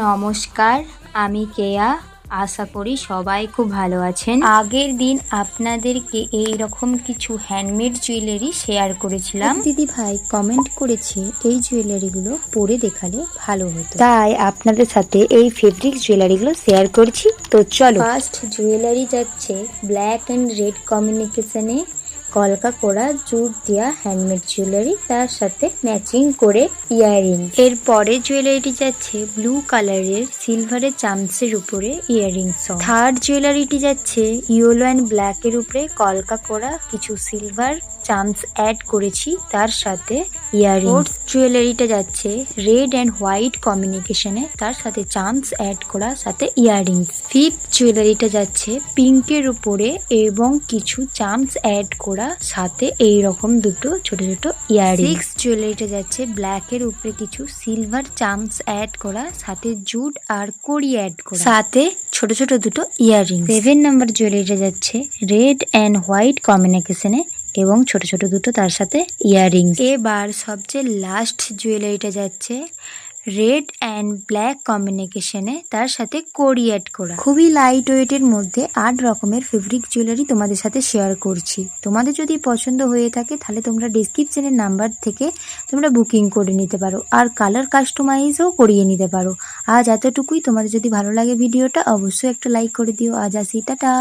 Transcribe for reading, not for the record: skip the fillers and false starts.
নমস্কার, আমি কেয়া। আশা করি সবাই খুব ভালো আছেন। আগের দিন আপনাদেরকে এই রকম কিছু হ্যান্ডমেড জুয়েলারি শেয়ার করেছিলাম। দিদি ভাই কমেন্ট করেছে এই জুয়েলারিগুলো পরে দেখালে ভালো হতো, তাই আপনাদের সাথে এই ফেব্রিক জুয়েলারিগুলো শেয়ার করছি। তো চলো। ফার্স্ট জুয়েলারি যাচ্ছে ব্ল্যাক অ্যান্ড রেড কম্বিনেশনে কলকা করা জুট দেওয়া হ্যান্ডমেড জুয়েলারি, তার সাথে ম্যাচিং করে ইয়াররিং। এরপরে জুয়েলারিটি যাচ্ছে ব্লু কালারের সিলভারের চামচের উপরে ইয়াররিং সহ। থার্ড জুয়েলারিটি যাচ্ছে ইয়েলো অ্যান্ড ব্ল্যাক এর উপরে কলকা করা কিছু সিলভার চামচ অ্যাড করেছি, তার সাথে ইয়াররিং। ফোর্থ জুয়েলারিটা যাচ্ছে রেড অ্যান্ড হোয়াইট কম্বিনেশনে, তার সাথে চামচ অ্যাড করা, সাথে ইয়াররিং। ফিফথ জুয়েলারিটা যাচ্ছে পিঙ্কের উপরে এবং কিছু চামচ অ্যাড করা, সাথে এই রকম দুটো ছোট ছোট ইয়াররিং। সিক্স জুয়েলারিটা যাচ্ছে ব্ল্যাক এর উপরে কিছু সিলভার চামচ অ্যাড করা, সাথে জুট আর কড়ি অ্যাড করা, সাথে ছোট ছোট দুটো ইয়াররিং। 7 নাম্বার জুয়েলারিটা যাচ্ছে রেড অ্যান্ড হোয়াইট কম্বিনেশনে এবং ছোট ছোট দুটো তার সাথে ইয়াররিং। এবার সবচেয়ে লাস্ট জুয়েলারিটা যাচ্ছে রেড অ্যান্ড ব্ল্যাক কম্বিনেশনে, তার সাথে কড়ি অ্যাড করা। খুবই লাইট ওয়েটের মধ্যে 8 রকমের ফেব্রিক জুয়েলারি তোমাদের সাথে শেয়ার করছি। তোমাদের যদি পছন্দ হয়ে থাকে তাহলে তোমরা ডেসক্রিপশনের নাম্বার থেকে তোমরা বুকিং করে নিতে পারো, আর কালার কাস্টমাইজও করিয়ে নিতে পারো। আজ এতটুকুই। তোমাদের যদি ভালো লাগে ভিডিওটা অবশ্যই একটা লাইক করে দিও। আজ আসি, টাটা।